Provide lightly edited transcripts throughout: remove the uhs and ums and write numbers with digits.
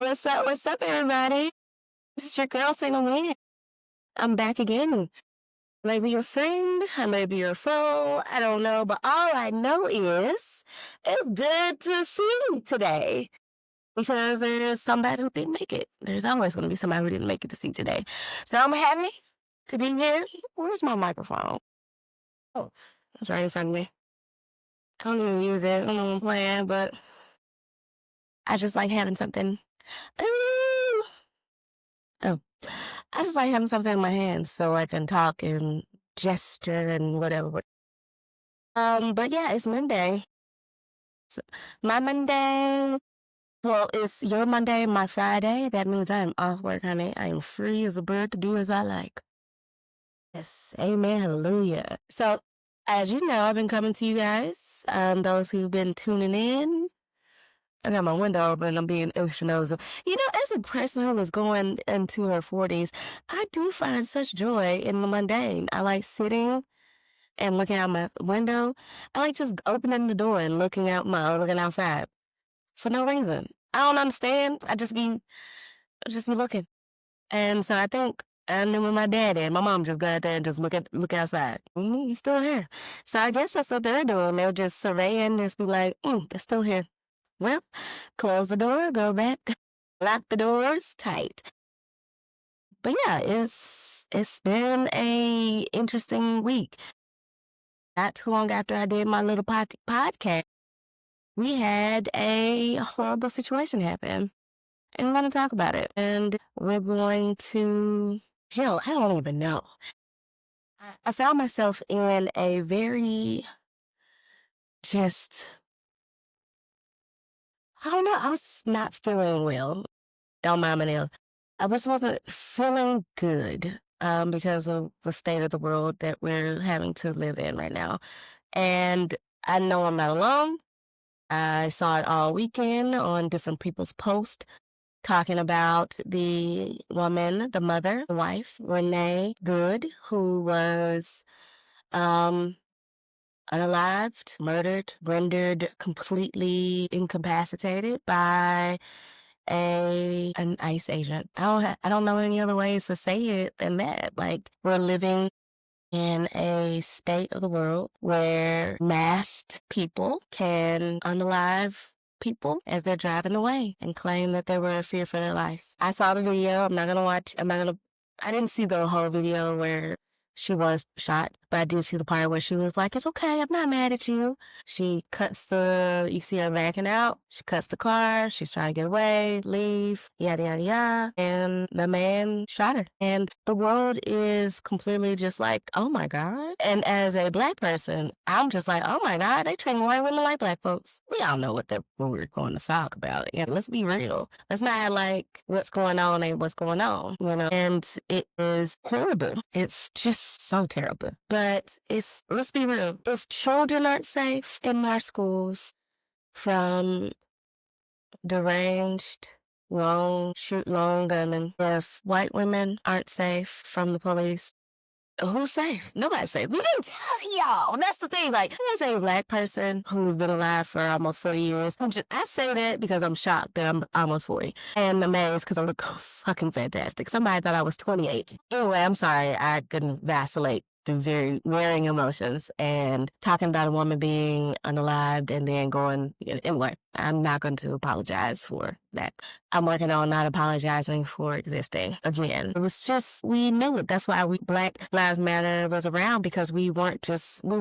What's up? What's up, everybody? This is your girl, Sana Wynd. I'm back again. Maybe your friend, or maybe your foe, I don't know, but all I know is it's good to see you today because there's somebody who didn't make it. There's always going to be somebody who didn't make it to see today. So I'm happy to be here. Where's my microphone? Oh, it's right in front of me. I don't even use it. I don't know what I'm playing, but I just like having something. Ooh. Oh, I just like having something in my hands so I can talk and gesture and whatever. But yeah, it's Monday. So my Monday. Well, it's your Monday, my Friday. That means I am off work, honey. I am free as a bird to do as I like. Yes, amen, hallelujah. So, as you know, I've been coming to you guys. Those who've been tuning in. I got my window open. I'm being extra nosy. You know, as a person who is going into her 40s, I do find such joy in the mundane. I like sitting and looking out my window. I like just opening the door and looking outside for no reason. I don't understand. I just be looking. And so I think I knew when my dad and my mom just go out there and just look outside. He's still here. So I guess that's what they're doing. They'll just survey and just be like, they're still here. Well, close the door, go back, lock the doors tight. But yeah, it's been a interesting week. Not too long after I did my little podcast, we had a horrible situation happen. And we're going to talk about it. And we're going to, hell, I don't even know. I found myself in a very just, I don't know, I was not feeling well. Don't mind my nails. I just wasn't feeling good because of the state of the world that we're having to live in right now. And I know I'm not alone. I saw it all weekend on different people's posts talking about the woman, the mother, the wife, Renee Good, who was unalived, murdered, rendered completely incapacitated by an ICE agent. I don't know any other ways to say it than that. Like, we're living in a state of the world where masked people can unalive people as they're driving away and claim that they were in fear for their lives. I saw the video. I didn't see the whole video where she was shot, but I did see the part where she was like, it's okay, I'm not mad at you. You see her backing out. She cuts the car. She's trying to get away, leave, yada, yada, yada. And the man shot her. And the world is completely just like, oh my God. And as a Black person, I'm just like, oh my God, they treat white women like Black folks. We all know what we're going to talk about. Yeah, let's be real. Let's not act like what's going on ain't what's going on, you know? And it is horrible. It's just so terrible. But let's be real, if children aren't safe in our schools from deranged, long gunmen, if white women aren't safe from the police, who's safe? Nobody's safe. We didn't tell y'all. That's the thing. Like, as a Black person who's been alive for almost 40 years, I say that because I'm shocked that I'm almost 40. And amazed because I look fucking fantastic. Somebody thought I was 28. Anyway, I'm sorry. I couldn't vacillate through very wearing emotions and talking about a woman being unalived and then going, anyway, I'm not going to apologize for that. I'm working on not apologizing for existing again. It was just, we knew it. That's why Black Lives Matter was around, because we were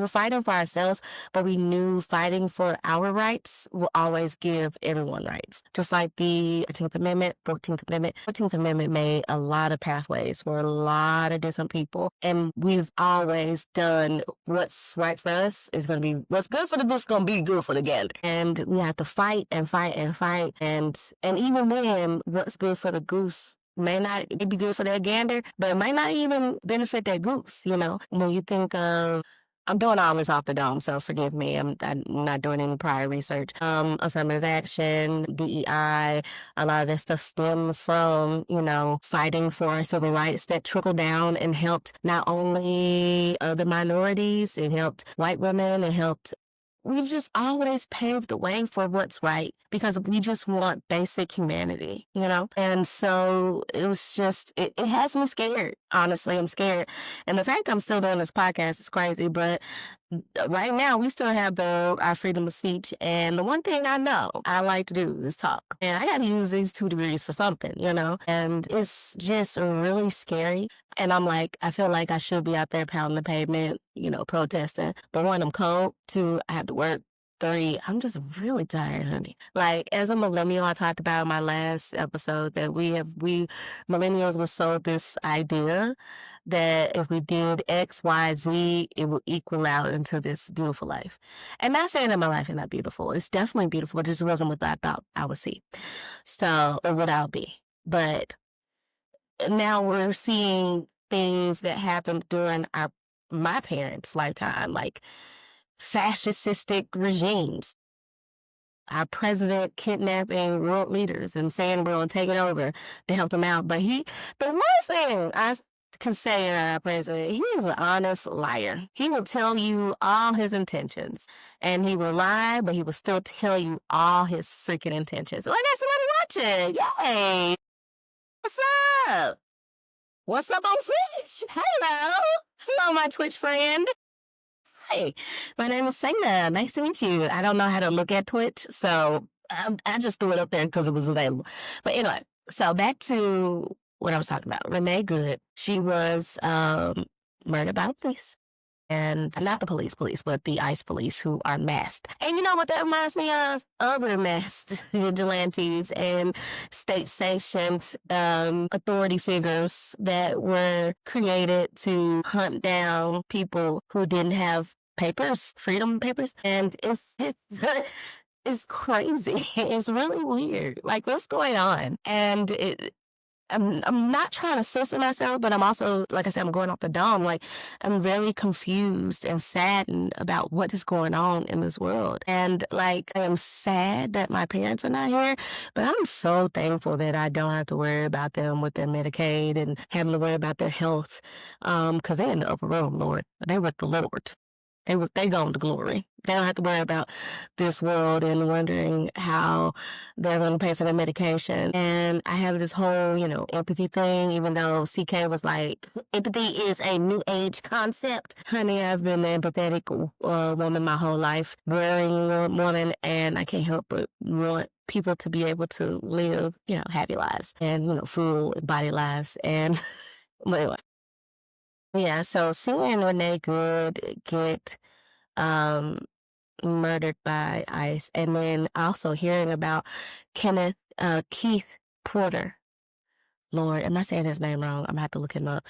fighting for ourselves, but we knew fighting for our rights will always give everyone rights. Just like the 13th Amendment, 14th Amendment. 14th Amendment made a lot of pathways for a lot of different people. And we've always done what's right for us is going to be, what's good for the goose is going to be good for the gander. And we have to fight and fight and fight. And even then, what's good for the goose may not be good for that gander, but it might not even benefit that goose, you know? When you think of, I'm doing all this off the dome, so forgive me. I'm not doing any prior research. Affirmative action, DEI, a lot of this stuff stems from, fighting for civil rights that trickled down and helped not only other minorities, it helped white women, it helped we've just always paved the way for what's right because we just want basic humanity, you know? And so it was just, it has me scared. Honestly, I'm scared. And the fact I'm still doing this podcast is crazy, but right now we still have our freedom of speech. And the one thing I know I like to do is talk. And I got to use these 2 degrees for something, you know? And it's just really scary. And I'm like, I feel like I should be out there pounding the pavement, you know, protesting. But 1, I'm cold. 2, I have to work. 3, I'm just really tired, honey. Like, as a millennial, I talked about in my last episode that we millennials were sold this idea that if we did X, Y, Z, it will equal out into this beautiful life. And not saying that my life is not beautiful. It's definitely beautiful. It just wasn't what I thought I would see. So, or what I'll be. But now we're seeing things that happened during my parents' lifetime, like fascistic regimes. Our president kidnapping world leaders and saying we're going to take it over to help them out. But the one thing I can say about our president, he is an honest liar. He will tell you all his intentions. And he will lie, but he will still tell you all his freaking intentions. So I got somebody watching. Yay! What's up? What's up on Twitch? Hello. Hello, my Twitch friend. Hey, my name is Sana. Nice to meet you. I don't know how to look at Twitch, so I just threw it up there because it was available. But anyway, so back to what I was talking about. Renee Good, she was murdered by the police. And not the police, but the ICE police who are masked. And you know what that reminds me of? Other masked vigilantes and state-sanctioned authority figures that were created to hunt down people who didn't have papers, freedom papers. And it's crazy. It's really weird. Like, what's going on? And I'm not trying to censor myself, but I'm also, like I said, I'm going off the dome. Like, I'm very confused and saddened about what is going on in this world. And, like, I am sad that my parents are not here, but I'm so thankful that I don't have to worry about them with their Medicaid and having to worry about their health. Because they're in the upper room, Lord. They with the Lord. They going to glory. They don't have to worry about this world and wondering how they're going to pay for their medication. And I have this whole, empathy thing, even though CK was like, empathy is a new age concept. Honey, I've been an empathetic woman my whole life, worrying woman, and I can't help but want people to be able to live, happy lives and, full body lives. And anyway. Yeah, so seeing Renee Good get murdered by ICE, and then also hearing about Keith Porter. Lord, am I saying his name wrong? I'm gonna have to look him up.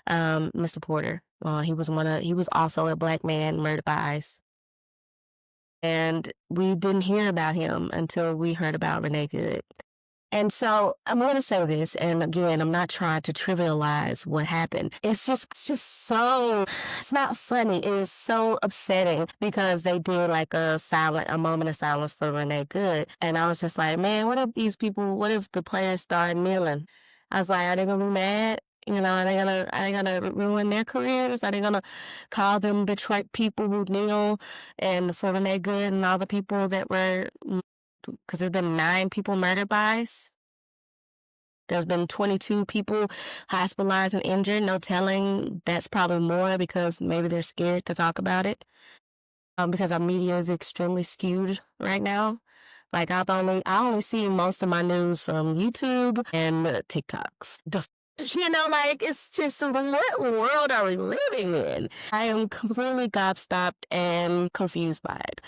Mr. Porter. He was also a Black man murdered by ICE. And we didn't hear about him until we heard about Renee Good. And so I'm going to say this, and again, I'm not trying to trivialize what happened. It's just so, it's not funny. It is so upsetting because they did like a moment of silence for Renee Good. And I was just like, man, what if the players start kneeling? I was like, are they going to be mad? Are they gonna ruin their careers? Are they gonna call them Detroit people who kneel and for Renee Good and all the people that were, because there's been 9 people murdered by ICE. There's been 22 people hospitalized and injured. No telling. That's probably more because maybe they're scared to talk about it. Because our media is extremely skewed right now. Like I only see most of my news from YouTube and TikToks. It's just, what world are we living in? I am completely gobstopped and confused by it.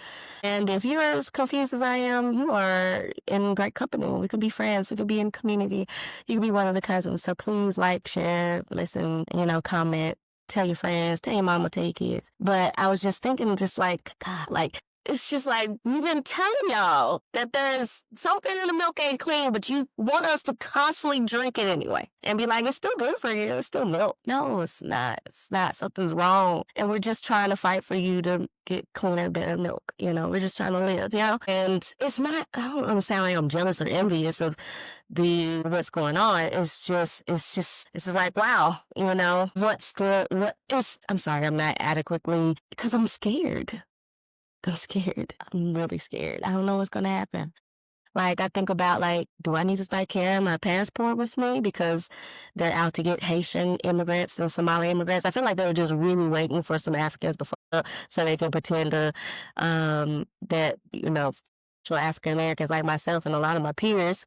And if you're as confused as I am, you are in great company. We could be friends. We could be in community. You could be one of the cousins. So please like, share, listen, comment, tell your friends, tell your mama, tell your kids. But I was just thinking God, it's just like, we've been telling y'all that there's something in the milk ain't clean, but you want us to constantly drink it anyway and be like, it's still good for you. It's still milk. No, it's not. It's not. Something's wrong. And we're just trying to fight for you to get cleaner, better milk. We're just trying to live, And it's not, I don't understand like I'm jealous or envious of what's going on. It's just like, wow, I'm sorry, I'm not adequately, because I'm scared. I'm scared. I'm really scared. I don't know what's gonna happen. Like, I think about, like, do I need to start carrying my passport with me because they're out to get Haitian immigrants and Somali immigrants? I feel like they were just really waiting for some Africans to fuck up so they can pretend to, that, so African Americans like myself and a lot of my peers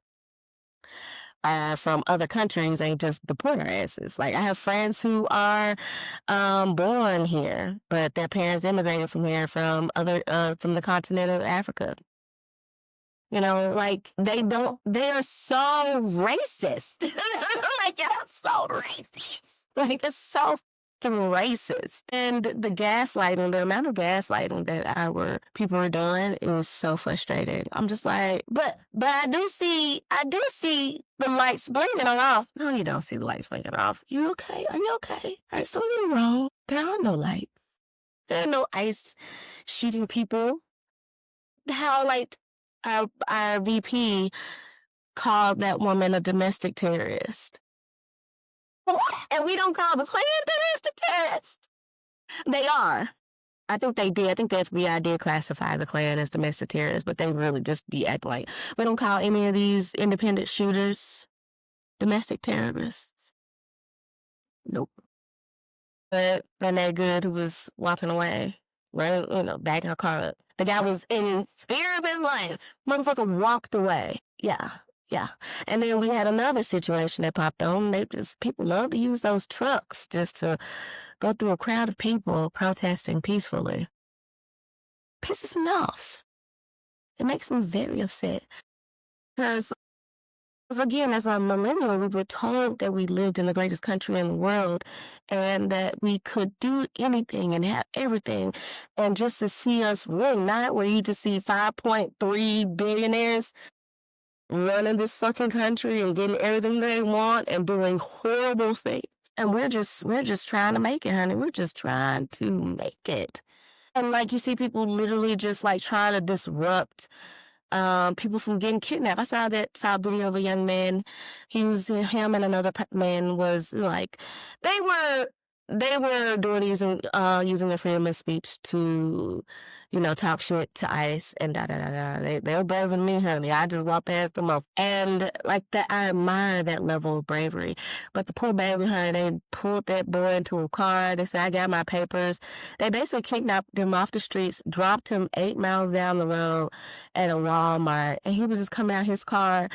from other countries and just deport our asses. Like, I have friends who are born here, but their parents immigrated from here from the continent of Africa. Like they are so racist. Like, you're so racist. Like, it's so racist. And the gaslighting, the amount of gaslighting that people are doing is so frustrating. I'm just like, but I do see the lights blinking off. No, you don't see the lights blinking off. You okay? Are you okay? All right, something wrong. There are no lights. There are no ice shooting people. How, like, our VP called that woman a domestic terrorist. And we don't call the Klan domestic terrorists. They are. I think they did. I think the FBI did classify the Klan as domestic terrorists, but they really just be acting like, we don't call any of these independent shooters domestic terrorists. Nope. But that good who was walking away, right? Backing her car up. The guy was in fear of his life. Motherfucker walked away. Yeah. And then we had another situation that popped on. People love to use those trucks just to go through a crowd of people protesting peacefully. Pisses me off. It makes me very upset. Because, again, as a millennial, we were told that we lived in the greatest country in the world and that we could do anything and have everything. And just to see us win, not where you just see 5.3 billionaires running this fucking country and getting everything they want and doing horrible things. And we're just trying to make it, honey. We're just trying to make it. And, like, you see people literally just, like, trying to disrupt people from getting kidnapped. I saw a video of a young man. Him and another man was, like, they were using their freedom of speech to, talk shit to ICE and They were braver than me, honey. I just walked past them off. And, like, that, I admire that level of bravery. But the poor baby, honey, they pulled that boy into a car. They said, I got my papers. They basically kidnapped him off the streets, dropped him 8 miles down the road at a Walmart. And he was just coming out his car.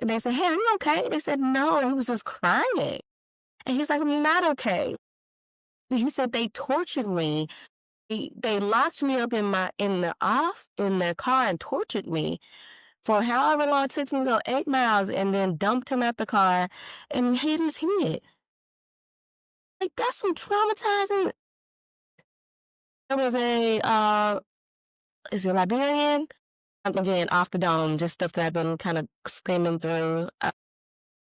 And they said, hey, are you okay? They said, no. He was just crying. And he's like, I'm not okay. He said, they tortured me. They locked me up in their car and tortured me for however long it took me to go 8 miles and then dumped him at the car and hit his head. Like, that's some traumatizing. There was is it Liberian? Again, off the dome, just stuff that I've been kind of skimming through.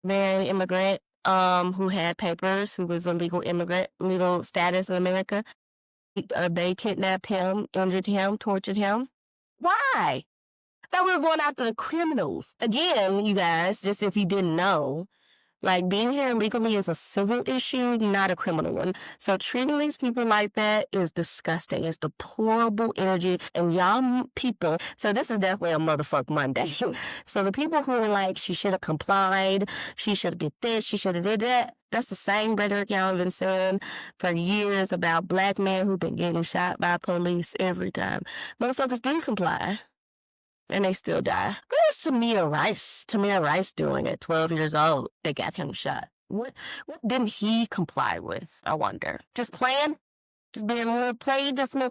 Very immigrant who had papers, who was a legal immigrant, legal status in America. They kidnapped him, injured him, tortured him. Why? That we were going after the criminals. Again, you guys, just if you didn't know, like, being here illegally is a civil issue, not a criminal one. So treating these people like that is disgusting. It's deplorable energy. And y'all people, so this is definitely a motherfucking Mundane. So the people who are like, she should have complied, she should have did this, she should have did that. That's the same rhetoric y'all have been saying for years about black men who've been getting shot by police every time. Motherfuckers didn't comply. And they still die. Where's Tamir Rice doing at 12 years old? They got him shot. What didn't he comply with, I wonder? Just playing? Just being a little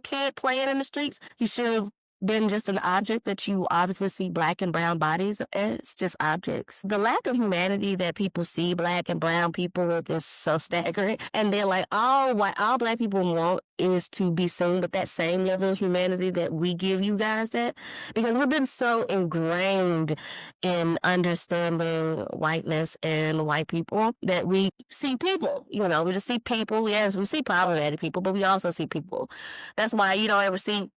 kid playing in the streets? He should have been just an object that you obviously see black and brown bodies as, just objects. The lack of humanity that people see black and brown people with is so staggering. And they're like, all black people want is to be seen with that same level of humanity that we give you guys that. Because we've been so ingrained in understanding whiteness and white people that we see people, we just see people. Yes, we see problematic people, but we also see people. That's why you don't ever see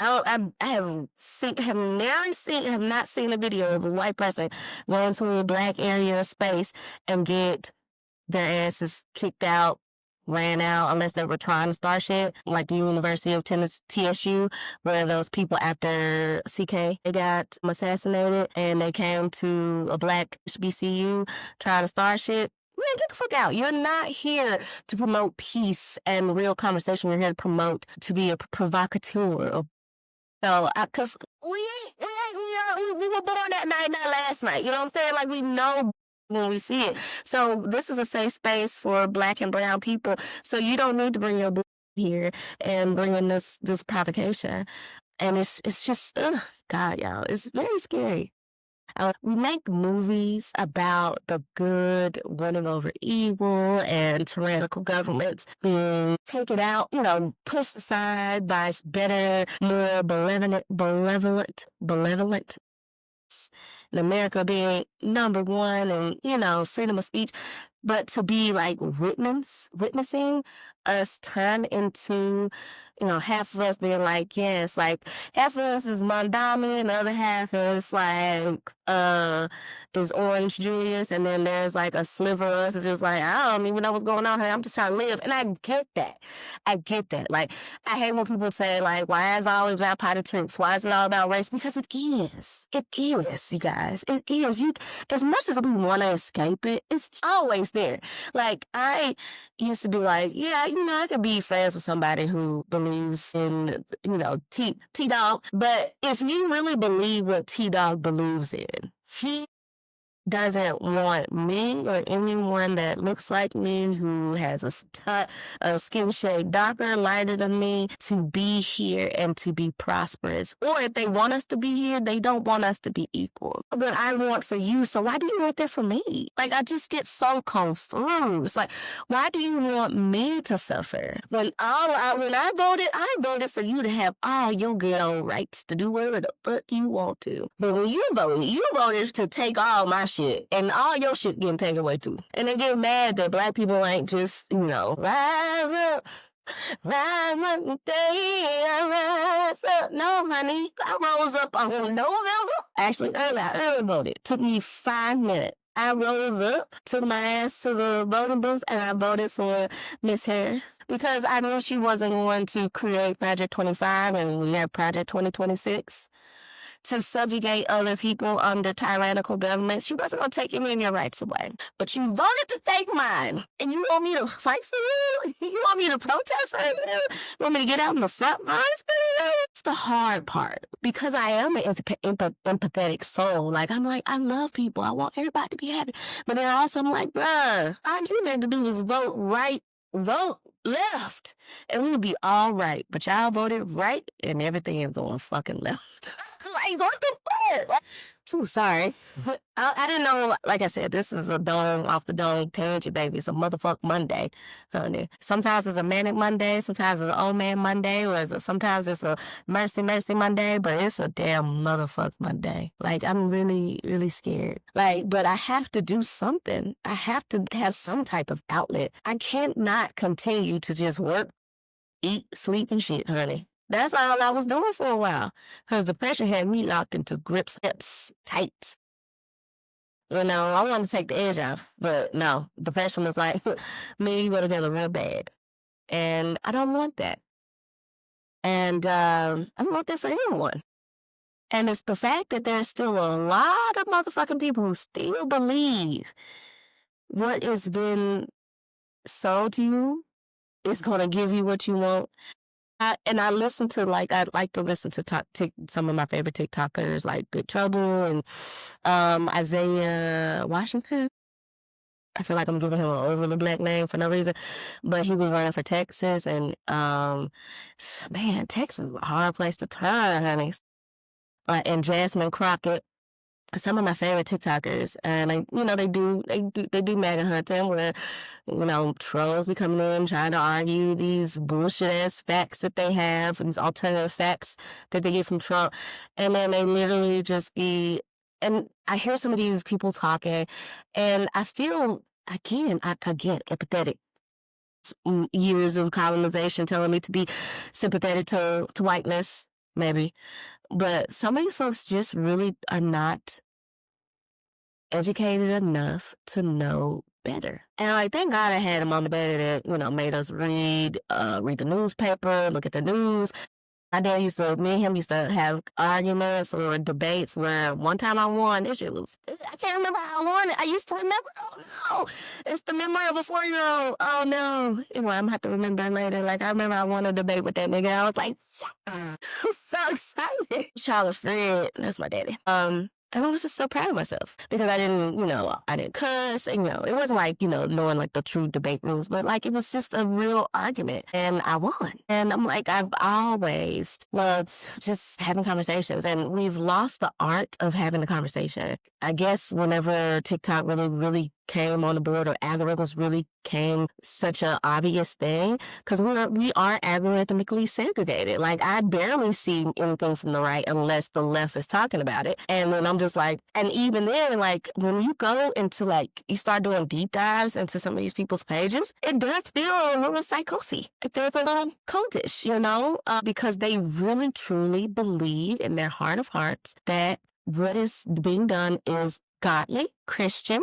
I have not seen a video of a white person go into a black area of space and get their asses kicked out ran out unless they were trying to start shit, like the University of Tennessee, TSU, where those people after CK, they got assassinated and they came to a black HBCU trying to start shit. Man, get the fuck out. You're not here to promote peace and real conversation. You're here to promote, to be a provocateur. So, cause we were born that night, not last night. You know what I'm saying? Like, we know when we see it. So this is a safe space for Black and brown people. So you don't need to bring your book here and bring in this provocation. And it's just, God, y'all, it's very scary. We make movies about the good winning over evil and tyrannical governments being taken out, pushed aside by better, more benevolent in America being number one and, freedom of speech. But to be like witnessing us turn into, half of us being like, yes, like half of us is Mundane and the other half is like, is Orange Julius. And then there's like a sliver of us that's just like, I don't even know what's going on here. I'm just trying to live. And I get that. Like, I hate when people say like, why is it always about politics? Why is it all about race? Because it is. It is, you guys. It is. As much as we want to escape it, it's always there. Like, I used to be like, yeah, I could be friends with somebody who believes in, T-Dog. But if you really believe what T-Dog believes in, he doesn't want me or anyone that looks like me who has a skin shade darker, lighter than me to be here and to be prosperous. Or if they want us to be here, they don't want us to be equal. But I want for you, so why do you want that for me? Like, I just get so confused. Like, why do you want me to suffer? When I voted for you to have all your good old rights to do whatever the fuck you want to. But when you voted to take all my shit. And all your shit getting taken away too. And they get mad that Black people ain't just, rise up day, I rise up. No, honey, I rose up on November. Actually, early voted. Took me 5 minutes. I rose up, took my ass to the voting booth, and I voted for Miss Harris. Because I knew she wasn't going to create Project 25, and we have Project 2026. To subjugate other people under tyrannical governments. She wasn't going to take any of your rights away. But you voted to take mine. And you want me to fight for you? You want me to protest for you? You want me to get out in the front lines for you? It's the hard part. Because I am an empathetic soul. Like, I'm like, I love people. I want everybody to be happy. But then also I'm like, bruh, all you need to do is vote right, vote left, and we would be all right. But y'all voted right, and everything is going fucking left. Like, what the fuck? Too sorry. I didn't know, like I said, this is a off the dome tangent, baby. It's a motherfuck Monday, honey. Sometimes it's a manic Monday, sometimes it's an old man Monday, or sometimes it's a mercy Monday, but it's a damn motherfuck Monday. Like, I'm really, really scared. Like, but I have to do something. I have to have some type of outlet. I can't not continue to just work, eat, sleep, and shit, honey. That's all I was doing for a while. Because depression had me locked into grips, tight. I wanted to take the edge off. But no, depression was like, me, you go together real bad. And I don't want that. And I don't want that for anyone. And it's the fact that there's still a lot of motherfucking people who still believe what has been sold to you is going to give you what you want. I listen to, I'd like to listen to some of my favorite TikTokers, like Good Trouble and Isaiah Washington. I feel like I'm giving him an overly black name for no reason. But he was running for Texas, and, man, Texas is a hard place to turn, honey. And Jasmine Crockett. Some of my favorite TikTokers, and they do MAGA hunting where, trolls be coming in trying to argue these bullshit ass facts that they have, these alternative facts that they get from Trump, and then they literally just be, and I hear some of these people talking, and I feel again empathetic. Years of colonization telling me to be sympathetic to whiteness, maybe. But some of these folks just really are not educated enough to know better. And like, thank God I had a mom and daddy that, made us read the newspaper, look at the news. My dad me and him used to have arguments or debates where one time I won. I can't remember how I won it. I used to remember. Oh no, it's the memory of a 4-year-old. Oh no. Anyway, I'm gonna have to remember later. Like, I remember I won a debate with that nigga. I was like, so excited. Charlotte Fred, that's my daddy. And I was just so proud of myself because I didn't cuss. It wasn't like, knowing like the true debate rules, but like it was just a real argument and I won. And I'm like, I've always loved just having conversations, and we've lost the art of having a conversation. I guess whenever TikTok really, really came on the board, or algorithms really came such an obvious thing, because we are algorithmically segregated. Like, I barely see anything from the right unless the left is talking about it. And then I'm just like, and even then, like, when you go into like, you start doing deep dives into some of these people's pages, it does feel a little psychotic. It feels a little cultish, because they really truly believe in their heart of hearts that what is being done is godly, Christian,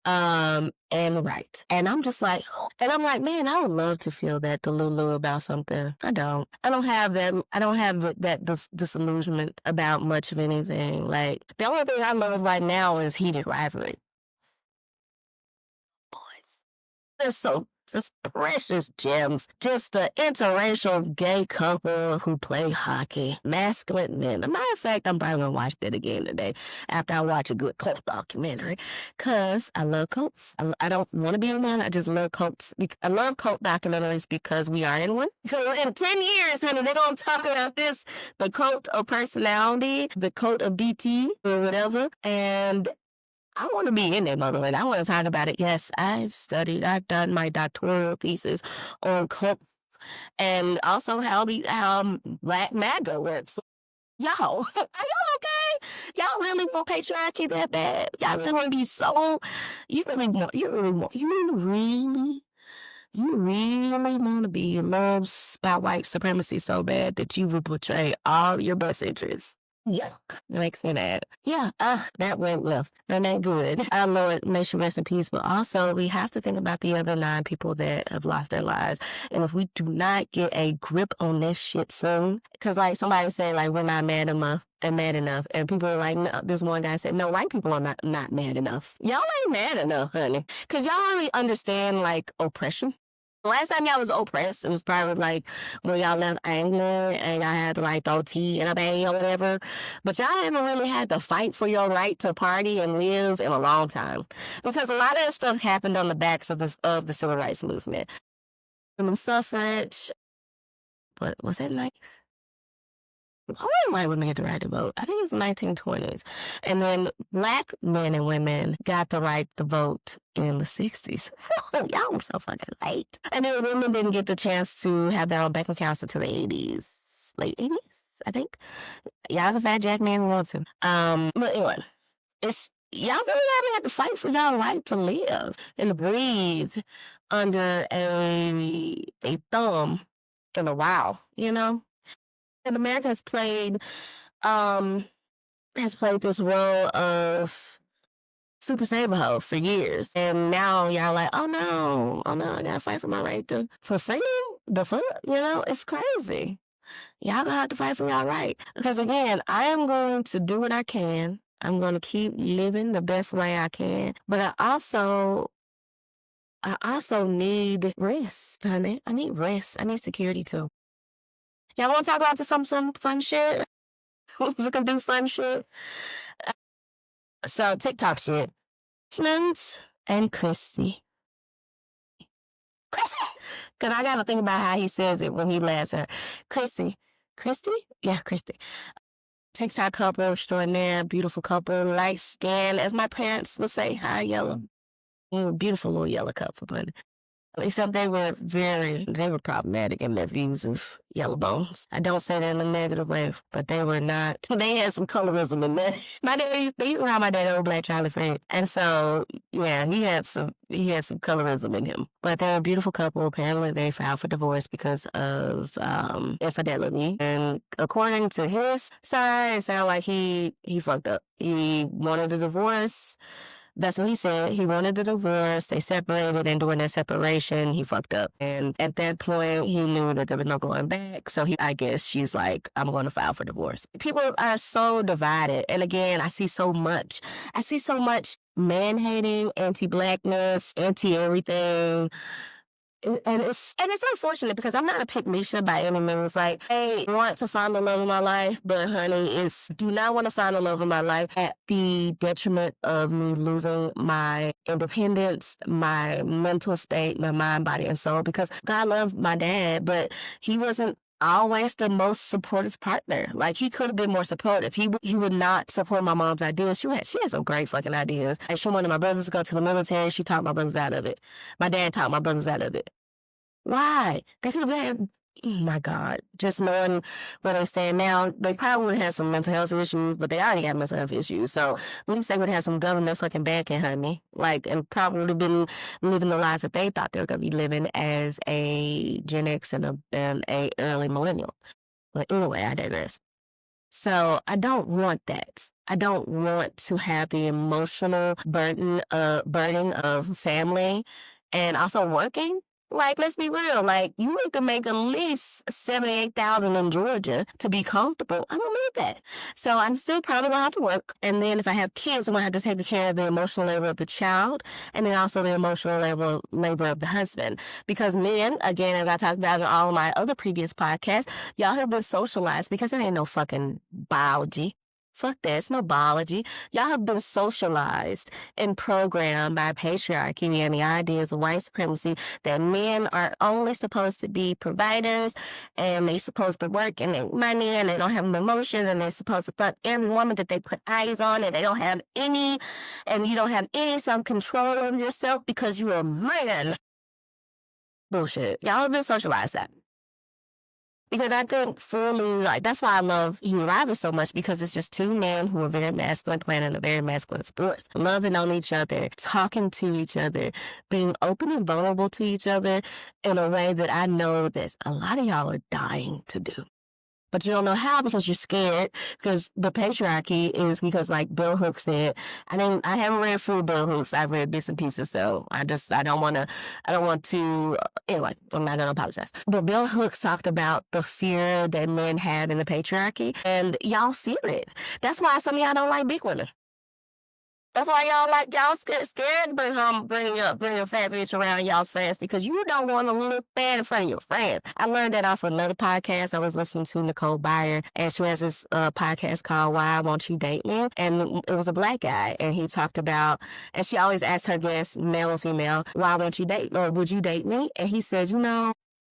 and right. And I'm just like, man, I would love to feel that delulu about something. I don't have that disillusionment about much of anything. Like, the only thing I love right now is heated rivalry. Boys, they're so just precious gems. Just an interracial gay couple who play hockey. Masculine men. As a matter of fact, I'm probably going to watch that again today after I watch a good cult documentary, because I love cults. I don't want to be in one. I just love cults. I love cult documentaries because we are in one. Because in 10 years, honey, they're going to talk about this, the cult of personality, the cult of DT, or whatever. And I want to be in that motherland. I want to talk about it. Yes, I've done my doctoral thesis on cult and also how Black MAGA works. Y'all, are y'all okay? Y'all really want patriarchy that bad? Y'all really want to be you really want to be loved by white supremacy so bad that you would betray all your best interests. Yuck. It makes me mad. Yeah, that went left. And that good. Our Lord, may she rest in peace. But also, we have to think about the other 9 people that have lost their lives. And if we do not get a grip on this shit soon, because like somebody was saying, like, we're not mad enough. They're mad enough. And people are like, no, this one guy said, no, white people are not mad enough. Y'all ain't mad enough, honey. Because y'all don't really understand, like, oppression. The last time y'all was oppressed, it was probably like when y'all left Angler and y'all had to like throw tea in a bay or whatever. But y'all haven't really had to fight for your right to party and live in a long time. Because a lot of that stuff happened on the backs of the civil rights movement. Women's suffrage. But was that nice? Why white women get the right to vote? I think it was the 1920s. And then Black men and women got the right to vote in the 60s. Y'all were so fucking late. And then women didn't get the chance to have their own bank accounts until the 80s. Late 80s, I think. Y'all the fat jack man wants to. But anyway, y'all really had to fight for y'all right to live and to breathe under a thumb in a while, And America has played this role of super saver hoe for years. And now y'all like, oh no, I gotta fight for my right for freedom. The fuck, it's crazy. Y'all gonna have to fight for y'all right. Because again, I am going to do what I can. I'm going to keep living the best way I can. But I also need rest, honey. I need rest. I need security too. Y'all want to talk about some fun shit? We can do fun shit. So TikTok shit. Flint and Christy. Christy! Because I got to think about how he says it when he laughs at her. Christy? Yeah, Christy. TikTok couple extraordinaire, beautiful couple, light skin, as my parents would say, high yellow. Beautiful little yellow couple, but except they were problematic in their views of yellow bones. I don't say that in a negative way, but they were not. They had some colorism in there. They used to call my dad old black Charlie Fred. And so, yeah, he had some colorism in him. But they're a beautiful couple. Apparently they filed for divorce because of infidelity. And according to his side, it sounded like he fucked up. He wanted a divorce. That's what he said. He wanted the divorce. They separated, and during that separation, he fucked up. And at that point, he knew that there was no going back. So I guess she's like, I'm going to file for divorce. People are so divided. And again, I see so much. I see so much man hating, anti blackness, anti everything. And it's unfortunate because I'm not a pick Misha by any means. Like, I want to find the love of my life, but honey, do not want to find the love of my life at the detriment of me losing my independence, my mental state, my mind, body, and soul. Because God loved my dad, but he wasn't always the most supportive partner. Like, he could have been more supportive. He would not support my mom's ideas. She had some great fucking ideas. And she wanted my brothers to go to the military. She talked my brothers out of it. My dad talked my brothers out of it. Why? They could have had, oh my God, just knowing what I'm saying now, they probably would have some mental health issues, but they already have mental health issues. So at least they would have some government fucking backing, honey. Like, and probably been living the lives that they thought they were going to be living as a Gen X and a early millennial. But anyway, I digress. So I don't want that. I don't want to have the emotional burden of family and also working. Like, let's be real. Like, you need to make at least $78,000 in Georgia to be comfortable. I don't need that. So I'm still probably gonna have to work. And then if I have kids, I'm gonna have to take care of the emotional labor of the child, and then also the emotional labor of the husband. Because men, again, as I talked about in all of my other previous podcasts, y'all have been socialized because there ain't no fucking biology. Fuck that. It's no biology. Y'all have been socialized and programmed by patriarchy and the ideas of white supremacy that men are only supposed to be providers and they're supposed to work and make money and they don't have emotions and they're supposed to fuck every woman that they put eyes on and they don't have any, and you don't have any self-control of yourself because you're a man. Bullshit. Y'all have been socialized that. Because I think for me, like, that's why I love Human Rival so much, because it's just two men who are very masculine, playing in a very masculine sports, loving on each other, talking to each other, being open and vulnerable to each other in a way that I know that a lot of y'all are dying to do. But you don't know how because you're scared, because the patriarchy is because, like Bill Hooks said, I haven't read full Bill Hooks. I've read bits and pieces, so I don't want to, anyway, I'm not going to apologize. But Bill Hooks talked about the fear that men have in the patriarchy, and y'all feel it. That's why some of y'all don't like big women. That's why y'all scared to bring your fat bitch around y'all's friends, because you don't want to look bad in front of your friends. I learned that off another podcast. I was listening to Nicole Byer, and she has this podcast called Why Won't You Date Me? And it was a black guy, and he talked about, and she always asked her guests, male or female, why won't you date, or would you date me? And he said,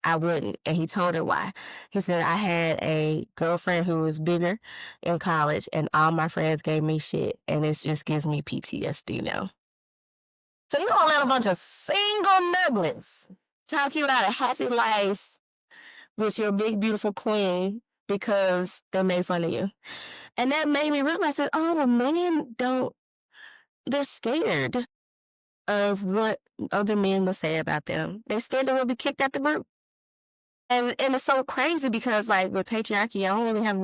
I wouldn't. And he told her why. He said, I had a girlfriend who was bigger in college, and all my friends gave me shit, and it just gives me PTSD now. So you don't let a bunch of single nuggets talk you about a happy life with your big, beautiful queen because they made fun of you. And that made me realize that, the men they're scared of what other men will say about them. They're scared they will be kicked out the group. And it's so crazy because, like, with patriarchy, I don't really have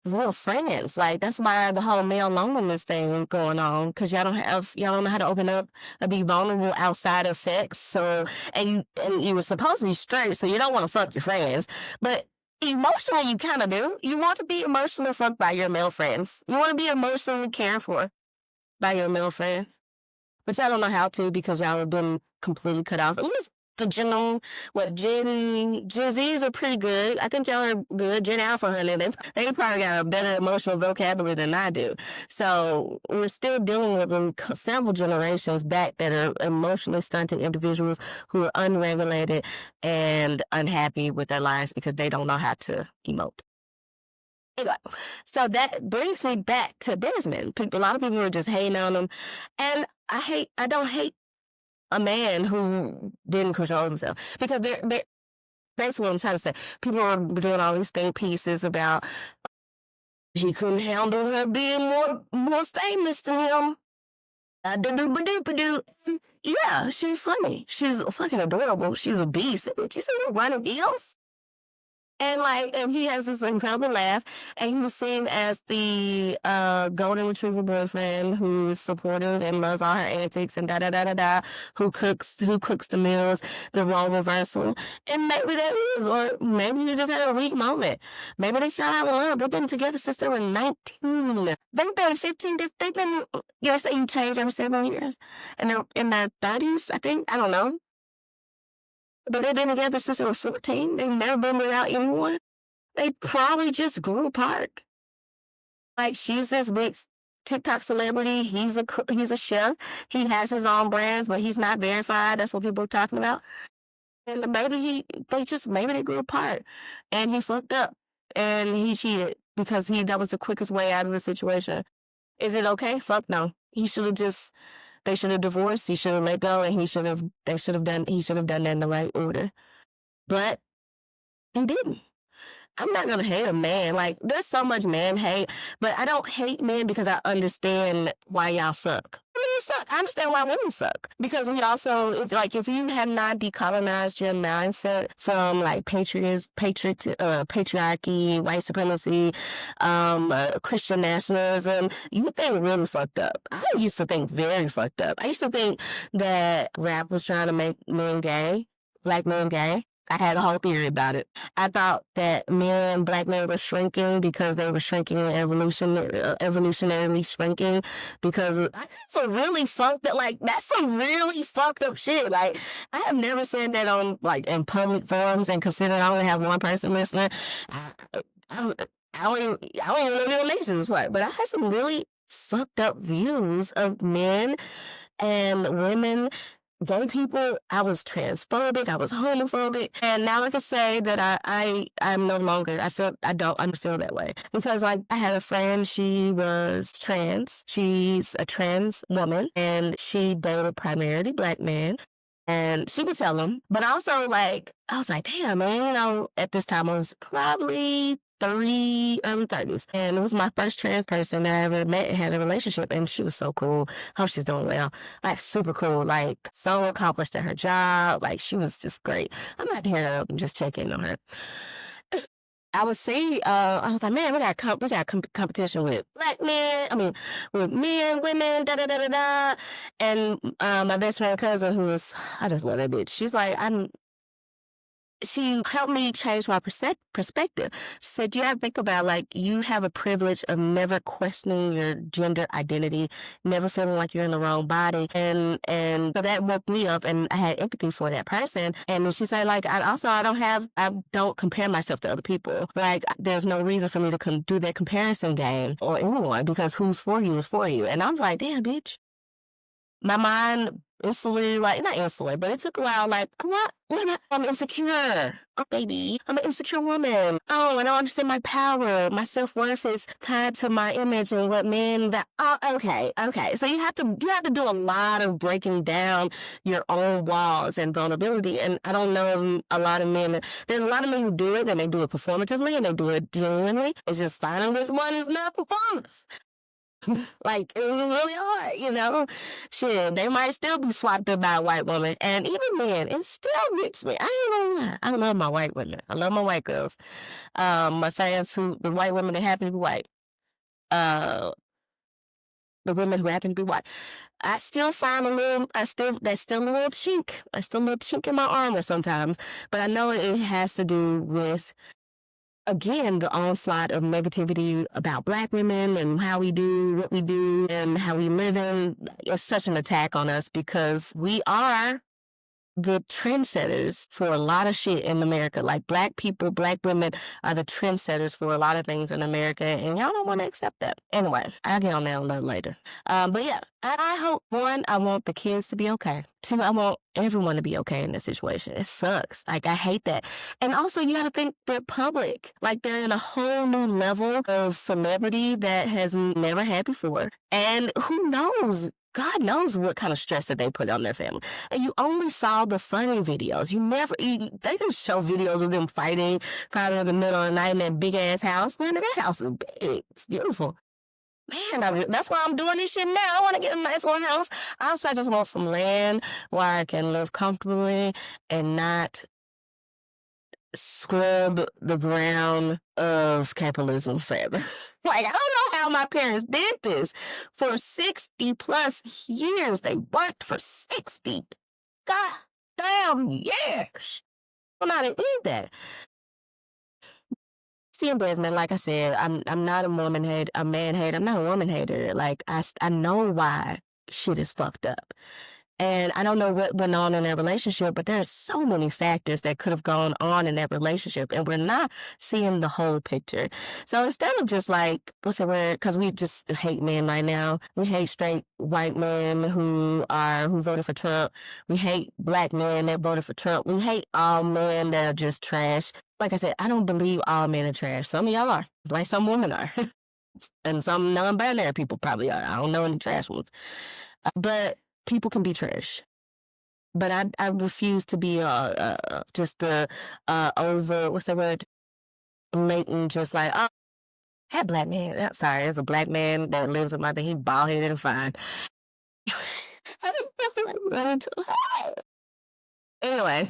real friends. Like, that's why the whole male loneliness thing going on, because y'all don't know how to open up and be vulnerable outside of sex. So, and you were supposed to be straight, so you don't want to fuck your friends. But emotionally, you kind of do. You want to be emotionally fucked by your male friends. You want to be emotionally cared for by your male friends. But y'all don't know how to, because y'all have been completely cut off. At least the Gen Zs are pretty good. I think y'all are good. Gen Alpha, honey, they probably got a better emotional vocabulary than I do. So we're still dealing with several generations back that are emotionally stunted individuals who are unregulated and unhappy with their lives because they don't know how to emote. Anyway, so that brings me back to Desmond. A lot of people are just hating on him, and I don't hate a man who didn't control himself, because they're basically what I'm trying to say. People are doing all these think pieces about he couldn't handle her being more famous than him. Yeah, she's funny. She's fucking adorable. She's a beast. Did you see her running heels? And like, and he has this incredible laugh, and he was seen as the golden retriever boyfriend who's supportive and loves all her antics and da da da da da, who cooks the meals, the role reversal, and maybe that is, or maybe he just had a weak moment. Maybe they fell out of love. They've been together since they were 19. They've been 15. They've been, you say you change every 7 years, and they're in their 30s, I think. I don't know. But they've been together since they were 14. They've never been without anyone. They probably just grew apart. Like, she's this big TikTok celebrity. He's a chef. He has his own brands, but he's not verified. That's what people are talking about. And maybe they grew apart, and he fucked up, and he cheated because that was the quickest way out of the situation. Is it okay? Fuck no. They should have divorced. He should have let go, and he should have done that in the right order. But he didn't. I'm not gonna hate a man. Like, there's so much man hate, but I don't hate men because I understand why y'all suck. I mean, you suck. I understand why women suck. Because we also, if you have not decolonized your mindset from like patriarchy, white supremacy, Christian nationalism, you think really fucked up. I used to think very fucked up. I used to think that rap was trying to make men gay, black men gay. I had a whole theory about it. I thought that black men were shrinking because they were shrinking evolutionarily shrinking, because that's some really fucked up, that's some really fucked up shit. Like, I have never said that on, in public forums, and considering I only have one person listening, I don't even live in a relationship, but I had some really fucked up views of men and women, gay people. I was transphobic. I was homophobic. And now I can say that I'm no longer, I don't feel that way. Because I had a friend, she was trans. She's a trans woman, and she dated primarily black men. And she would tell them. But also, I was like, damn, man, at this time I was probably early 30s. And it was my first trans person that I ever met and had a relationship. And she was so cool. Hope she's doing well. Super cool. So accomplished at her job. She was just great. I'm not here to just check in on her. I was like, man, we got competition with black men. I mean, with men, women, da da da da da. And my best friend cousin, I just love that bitch. She's like, she helped me change my perspective. She said, you have to think about, you have a privilege of never questioning your gender identity, never feeling like you're in the wrong body. And so that woke me up, and I had empathy for that person. And then she said, I don't compare myself to other people. There's no reason for me to do that comparison game or anyone, because who's for you is for you. And I was like, damn, bitch. My mind instantly, not instantly, but it took a while, I'm insecure. Oh, baby, I'm an insecure woman. Oh, I don't understand my power. My self-worth is tied to my image and what men that, oh, okay. So you have to do a lot of breaking down your own walls and vulnerability. And I don't know a lot of men. There's a lot of men who do it, and they do it performatively, and they do it genuinely. It's just finding which one is not performative. It was really hard, Shit, they might still be swapped up by a white woman. And even then, it still gets me. I ain't gonna lie. I love my white women. I love my white girls. My fans the white women that happen to be white. The women who happen to be white. I still find there's still a little chink. I still a little chink in my armor sometimes. But I know it has to do with, again, the onslaught of negativity about black women and how we do what we do and how we live in. It's such an attack on us because we are the trendsetters for a lot of shit in America. Black people, black women are the trendsetters for a lot of things in America, and y'all don't want to accept that. Anyway, I'll get on that a little later. But yeah, I hope, one, I want the kids to be okay. Two, I want everyone to be okay in this situation. It sucks. I hate that. And also, you got to think they're public. They're in a whole new level of celebrity that has never had before. And who knows? God knows what kind of stress that they put on their family. And you only saw the funny videos. They just show videos of them fighting in the middle of the night in that big ass house. Man, that house is big. It's beautiful. Man, that's why I'm doing this shit now. I want to get a nice little house. I just want some land where I can live comfortably and not scrub the ground of capitalism forever. Like, I don't know how my parents did this. For 60 plus years, they worked for 60 goddamn years. I don't know how they did that. See, in Desmond, like I said, I'm not a woman hater, a man hater. I'm not a woman hater. Like, I know why shit is fucked up. And I don't know what went on in that relationship, but there's so many factors that could have gone on in that relationship, and we're not seeing the whole picture. So instead of just like, what's the word? Because we just hate men right now. We hate straight white men who voted for Trump. We hate black men that voted for Trump. We hate all men that are just trash. Like I said, I don't believe all men are trash. Some of y'all are, like some women are. And some non-binary people probably are. I don't know any trash ones. But people can be trash. But I refuse to be just over, what's the word? Blatant, just like, oh, that black man. Sorry, there's a black man that lives in my thing. He's bald headed and fine. I don't feel like running too hard. Anyway,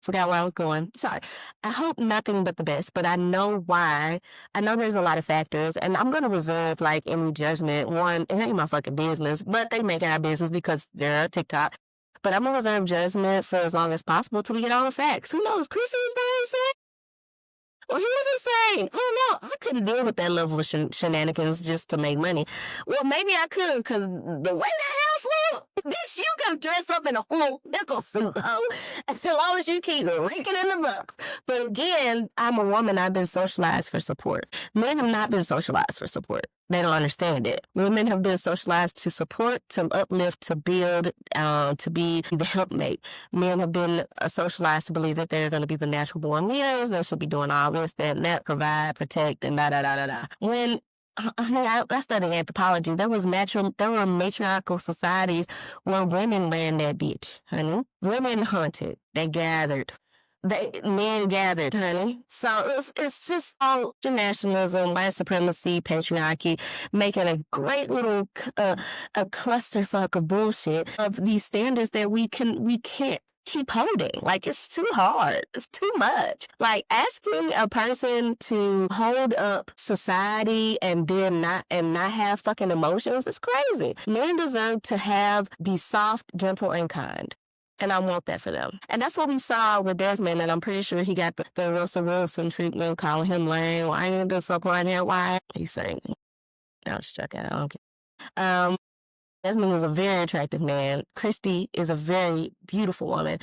forgot where I was going. Sorry. I hope nothing but the best, but I know why. I know there's a lot of factors, and I'm going to reserve like any judgment. One, it ain't my fucking business, but they make it our business because they're a TikTok. But I'm going to reserve judgment for as long as possible till we get all the facts. Who knows? Chris is very insane. Well, he was insane. I don't know. I couldn't deal with that level of shenanigans just to make money. Well, maybe I could, because the way that house look, bitch, you can dress up in a whole nickel suit, ho, as long as you keep raking in the buck. But again, I'm a woman. I've been socialized for support. Men have not been socialized for support. They don't understand it. Women have been socialized to support, to uplift, to build, to be the helpmate. Men have been socialized to believe that they're going to be the natural born leaders. They should be doing all this, that, and that, provide, protect, and da-da-da-da-da. When I studied anthropology, there were matriarchal societies where women ran that bitch, honey. Women hunted. They gathered. Men gathered, honey. So it's just all nationalism, white supremacy, patriarchy, making a great little a clusterfuck of bullshit of these standards that we can't keep holding. Like, it's too hard. It's too much. Like, asking a person to hold up society and then not have fucking emotions is crazy. Men deserve to be soft, gentle, and kind. And I want that for them. And that's what we saw with Desmond, and I'm pretty sure he got the Russell Wilson treatment, calling him lame. Why ain't this support him? Why? He's saying, I'll check it out. Okay. Desmond is a very attractive man. Christy is a very beautiful woman.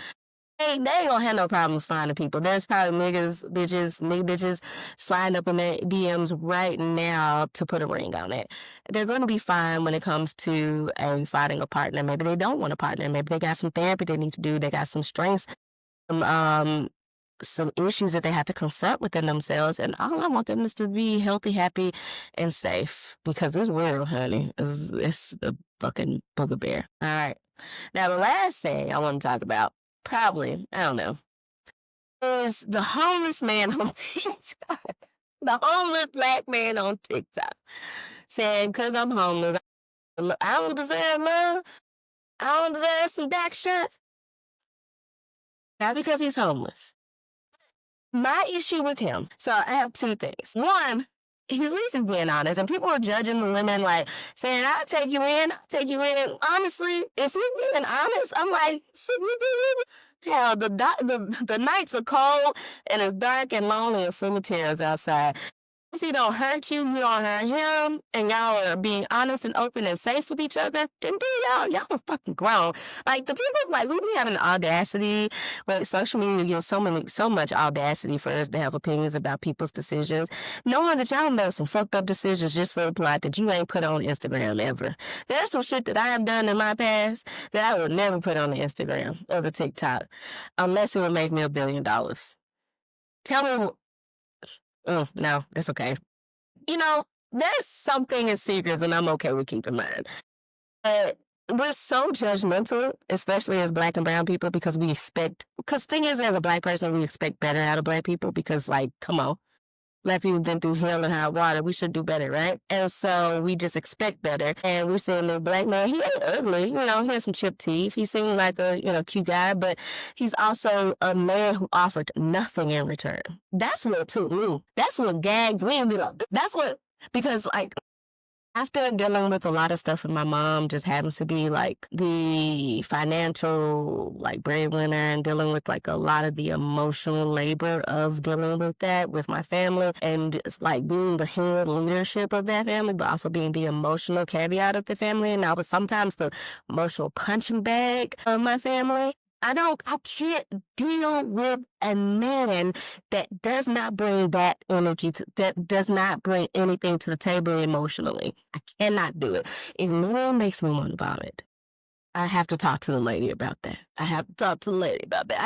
They ain't gonna have no problems finding people. There's probably nigga bitches sliding up in their DMs right now to put a ring on it. They're going to be fine when it comes to finding a partner. Maybe they don't want a partner. Maybe they got some therapy they need to do. They got some strengths, some issues that they have to confront within themselves. And all I want them is to be healthy, happy, and safe. Because this world, honey, it's a fucking bugbear. All right. Now, the last thing I want to talk about, probably, I don't know, is the homeless man on TikTok. The homeless black man on TikTok saying, because I'm homeless, I don't deserve love. I don't deserve some back shots. Not because he's homeless. My issue with him, so I have two things. One, he's at least being honest, and people are judging the women, like, saying, I'll take you in. Honestly, if you're being honest, I'm like, should we be? Hell, the nights are cold, and it's dark and lonely and full of tears outside. If he don't hurt you, you don't hurt him, and y'all are being honest and open and safe with each other, then y'all are fucking grown. Like, the people, like, we be having audacity, but social media gives so much audacity for us to have opinions about people's decisions. Knowing that y'all made some fucked up decisions just for a plot that you ain't put on Instagram ever. There's some shit that I have done in my past that I would never put on the Instagram or the TikTok, unless it would make me $1 billion. Tell me. No, that's okay. You know, there's something in secrets, and I'm okay with keeping mine. But we're so judgmental, especially as black and brown people, because thing is, as a black person, we expect better out of black people because, like, come on. Black people been through hell and high water. We should do better, right? And so we just expect better. And we're seeing the black man, he ain't ugly. He has some chipped teeth. He seemed like a, cute guy, but he's also a man who offered nothing in return. That's what took me. That's what gagged me. That's what, because like, after dealing with a lot of stuff with my mom, just happens to be like the financial like breadwinner and dealing with like a lot of the emotional labor of dealing with that with my family and it's like being the head leadership of that family, but also being the emotional caveat of the family. And I was sometimes the emotional punching bag of my family. I can't deal with a man that does not bring that energy, that does not bring anything to the table emotionally. I cannot do it. It really makes me want to vomit. I have to talk to the lady about that. I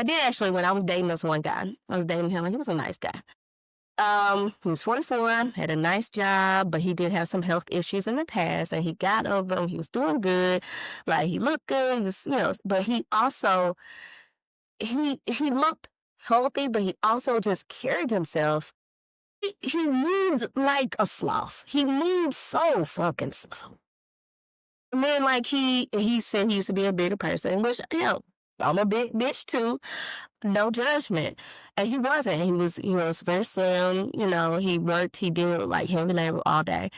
did actually when I was dating this one guy. I was dating him and he was a nice guy. He was 44, had a nice job, but he did have some health issues in the past and he got over them. He was doing good. Like he looked good. He was, but he also, he looked healthy, but he also just carried himself. He moved like a sloth. He moved so fucking slow. And then like he said he used to be a bigger person, which, I'm a big bitch too. No judgment. And he wasn't. He was very slim, he worked, he did like heavy labor all day.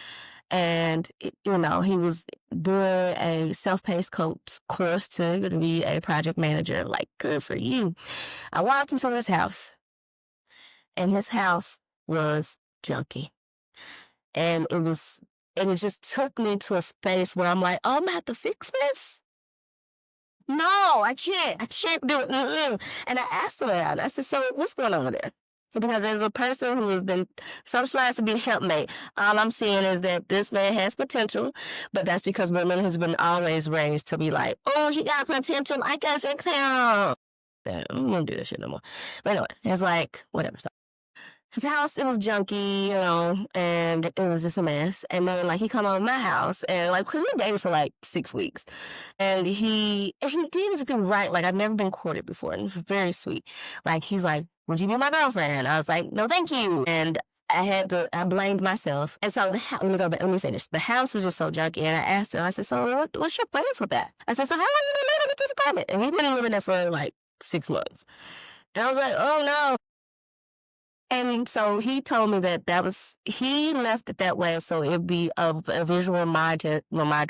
And, he was doing a self-paced course to be a project manager. Like, good for you. I walked into his house, and his house was junky. And it just took me to a space where I'm like, oh, I'm going to have to fix this. No, I can't do it. Mm-mm. And I asked him out. I said, so what's going on there? Because as a person who has been socialized to be a helpmate, all I'm seeing is that this man has potential, but that's because women has been always raised to be like, oh, she got potential, I got fix him. I don't want to do this shit no more. But anyway, it's like, whatever. So his house, it was junky, and it was just a mess. And then, like, he come over to my house, and, like, because we dated for, like, 6 weeks. And he did everything right. Like, I've never been courted before, and this is very sweet. Like, he's like, would you be my girlfriend? I was like, no, thank you. And I blamed myself. And so, let me finish. The house was just so junky, and I asked him, I said, so what's your plan for that? I said, so how long have you been living in this apartment? And he'd been living there for, like, 6 months. And I was like, oh, no. And so he told me that he left it that way so it'd be a visual reminder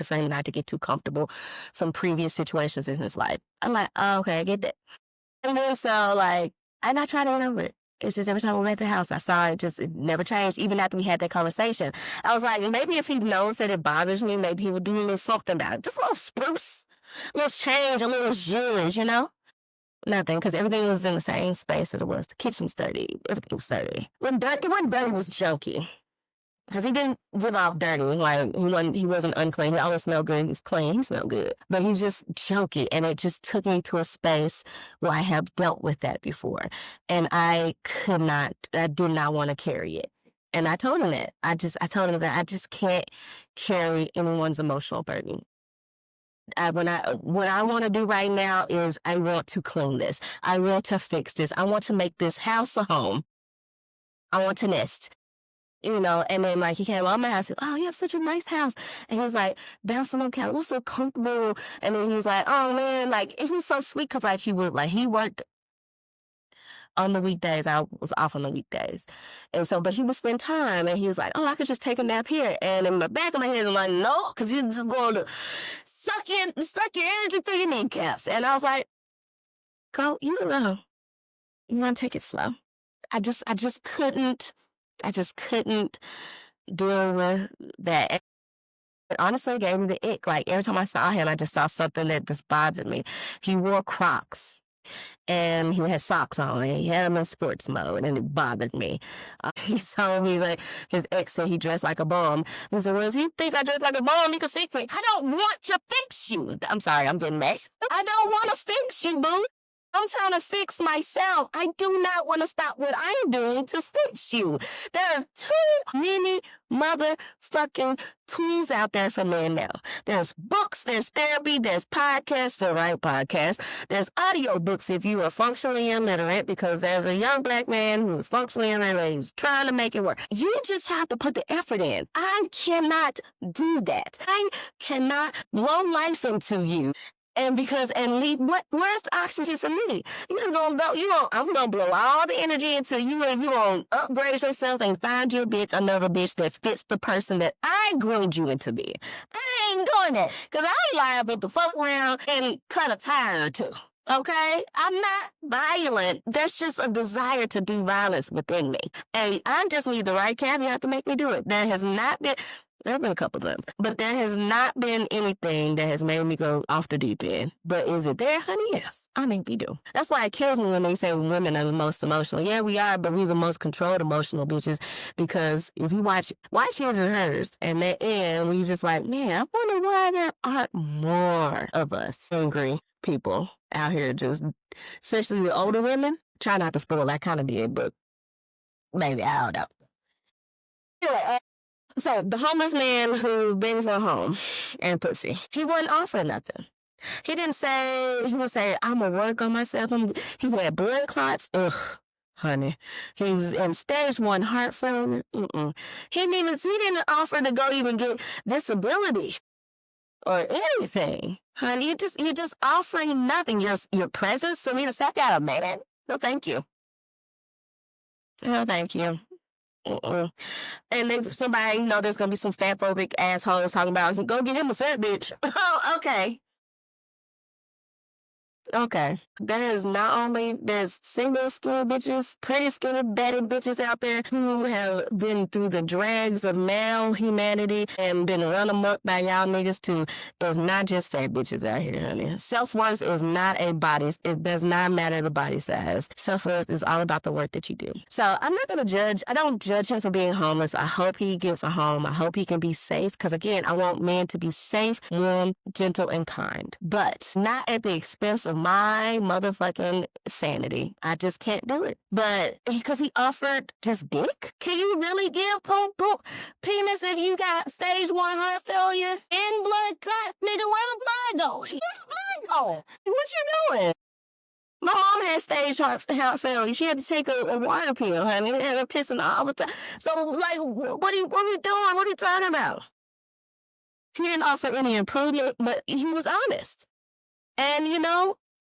for him not to get too comfortable from previous situations in his life. I'm like, oh, okay, I get that. And then so, like, I'm not trying to remember it. It's just every time we went to the house, I saw it it never changed, even after we had that conversation. I was like, maybe if he knows that it bothers me, maybe he would do a little something about it. Just a little spruce, a little change, a little zhuzh, Nothing, because everything was in the same space that it was. The kitchen was dirty. Everything was dirty. It wasn't dirty, it was junky. Because he didn't live off dirty. Like, he wasn't unclean. He always smelled good. He was clean. He smelled good. But he's just junky. And it just took me to a space where I have dealt with that before. And I did not want to carry it. And I told him that. I told him that I just can't carry anyone's emotional burden. What I want to do right now is I want to clean this. I want to fix this. I want to make this house a home. I want to nest. And then like he came on my house, said, oh, you have such a nice house. And he was like bouncing on couch. It was so comfortable. And then he was like, oh man, like it was so sweet because like he worked on the weekdays. I was off on the weekdays. And so, but he would spend time and he was like, oh, I could just take a nap here. And in the back of my head, I'm like, no, because he's just going to suck your energy through your kneecaps. And I was like, go, you want to take it slow. I just couldn't deal with that. It honestly gave me the ick. Like every time I saw him, I just saw something that just bothered me. He wore Crocs. And he had socks on, and he had them in sports mode, and it bothered me. He told me that his ex said he dressed like a bum. He said, well, if you think I dress like a bum, you can fix me. I don't want to fix you. I'm sorry, I'm getting mad. I don't want to fix you, boo. I'm trying to fix myself. I do not want to stop what I'm doing to fix you. There are too many motherfucking tools out there for men now. There's books, there's therapy, there's podcasts, the right podcast. There's audio books if you are functionally illiterate, because there's a young black man who's functionally illiterate. He's trying to make it work. You just have to put the effort in. I cannot do that. I cannot blow life into you. And leave where's the oxygen for me? You're gonna go, I'm gonna blow all the energy into you, and you gonna upgrade yourself and find you a bitch, another bitch that fits the person that I groomed you into being. I ain't doing that. Cause I ain't liable to fuck around and cut a tire or two. Okay? I'm not violent. There's just a desire to do violence within me. And I just need the right caveat to make me do it. There have been a couple of them, but there has not been anything that has made me go off the deep end. But is it there, honey? Yes. I mean, we do. That's why it kills me when they say women are the most emotional. Yeah, we are, but we're the most controlled emotional bitches, because if you watch His and Hers, and at the end, we just like, man, I wonder why there aren't more of us angry people out here, just, especially the older women. Try not to spoil, I kind of did, but maybe, I don't know. Yeah, so the homeless man who begged for a home and pussy, he wasn't offering nothing. He would say, I'm going to work on myself. He had blood clots. Ugh, honey. He was in stage 1 heart failure. He didn't offer to go even get disability or anything. Honey, you're just offering nothing. Your presence for me to sack out a man. No, thank you. No, thank you. And then somebody, there's gonna be some fatphobic assholes talking about, go get him a fat bitch. Oh, okay. Okay. There's single skinny bitches, pretty skinny batty bitches out there who have been through the drags of male humanity and been run amok by y'all niggas too. There's not just fat bitches out here, honey. Self-worth is not a body. It does not matter the body size. Self-worth is all about the work that you do. So I'm not gonna judge. I don't judge him for being homeless. I hope he gets a home. I hope he can be safe, because again, I want men to be safe, warm, gentle, and kind. But not at the expense of my motherfucking sanity. I just can't do it. But because he offered just dick? Can you really give penis if you got stage 1 heart failure and blood clot? Nigga, where the blood going? Where the blood going? What you doing? My mom had stage heart failure. She had to take a water pill, honey, and her pissing all the time. So, like, what are you doing? What are you talking about? He didn't offer any improvement, but he was honest. And,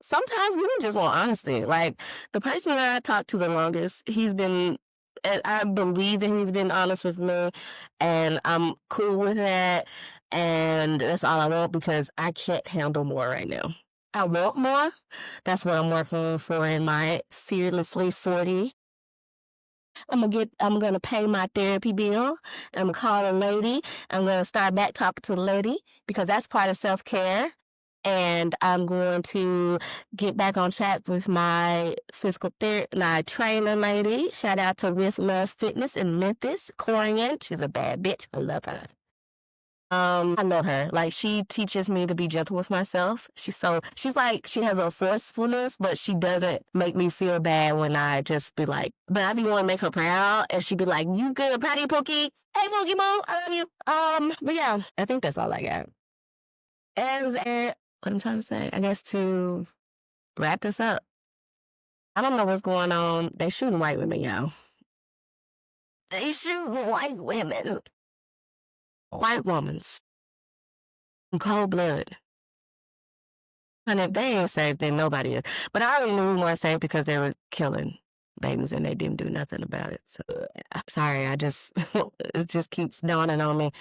sometimes we just want honesty. Like, the person that I talked to the longest, I believe that he's been honest with me, and I'm cool with that, and that's all I want, because I can't handle more right now. I want more. That's what I'm working for in my seriously 40. I'm gonna pay my therapy bill. I'm gonna call a lady. I'm gonna start back talking to the lady, because that's part of self-care. And I'm going to get back on track with my physical therapy, my trainer lady. Shout out to Riff Love Fitness in Memphis, Corian. She's a bad bitch. I love her. I love her. Like, she teaches me to be gentle with myself. She's like, she has a forcefulness, but she doesn't make me feel bad when I just be like, but I be wanting to make her proud, and she be like, you good, proud of you, Pookie? Hey, Pookie Moo, I love you. But yeah, I think that's all I got. What I'm trying to say, I guess, to wrap this up, I don't know what's going on. They shooting white women, y'all. They shooting white women. White women's. In cold blood. And if they ain't safe, then nobody is. But I already knew we weren't safe because they were killing babies and they didn't do nothing about it. So, I'm sorry, it just keeps dawning on me.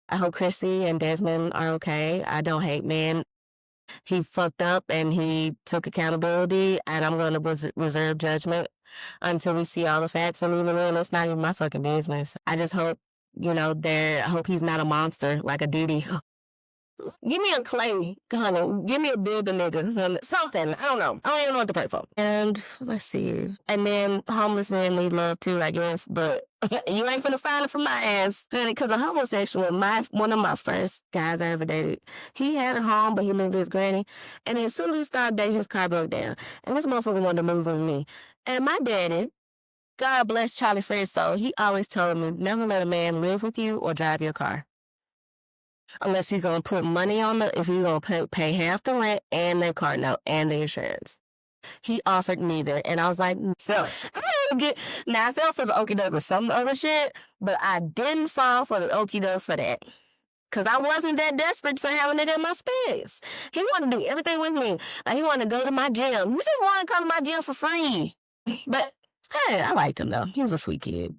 I hope Chrissy and Desmond are okay. I don't hate men. He fucked up and he took accountability, and I'm going to reserve judgment until we see all the facts. And even then, it's not even my fucking business. I just hope, I hope he's not a monster like a Diddy. Give me a clay, honey. Give me a builder nigga, something. I don't know. I don't even know what to pray for. And let's see. And then homeless men need love too, I guess. But you ain't finna find it from my ass, honey. Because a homosexual, one of my first guys I ever dated, he had a home, but he lived with his granny. And as soon as he started dating, his car broke down. And this motherfucker wanted to move with me. And my daddy, God bless Charlie Fred's soul, he always told me, never let a man live with you or drive your car. Unless he's going to put money on if he's going to pay half the rent and their car note and the insurance. He offered neither. And I was like, so now I fell for the okie doke with some other shit, but I didn't fall for the okie doke for that. Because I wasn't that desperate for having it in my space. He wanted to do everything with me. Like, he wanted to go to my gym. He just wanted to come to my gym for free. But hey, I liked him, though. He was a sweet kid.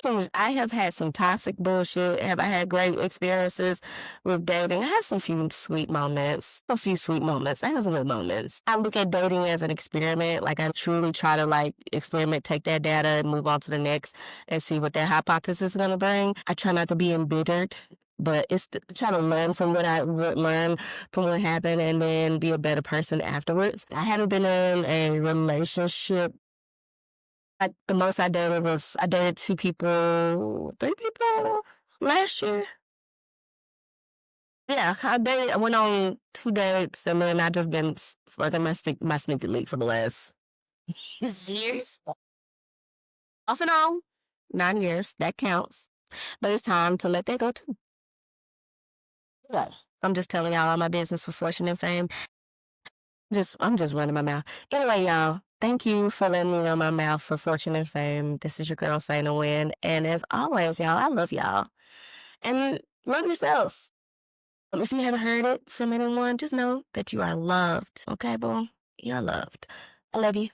So I have had some toxic bullshit. Have I had great experiences with dating? I have some few sweet moments. I have some good moments. I look at dating as an experiment. Like, I truly try to experiment, take that data and move on to the next and see what that hypothesis is going to bring. I try not to be embittered, but it's try to learn from what I learned from what happened and then be a better person afterwards. I haven't been in a relationship. The most I dated 3 people last year. Yeah, I went on 2 dates and then I just been fucking my sneaky leak for the last years. Off and on, 9 years, that counts. But it's time to let that go too. Yeah. I'm just telling y'all all my business for fortune and fame. I'm just running my mouth. Anyway, y'all, thank you for letting me run my mouth for fortune and fame. This is your girl, Sana Wynd. And as always, y'all, I love y'all. And love yourselves. If you haven't heard it from anyone, just know that you are loved. Okay, boo? You're loved. I love you.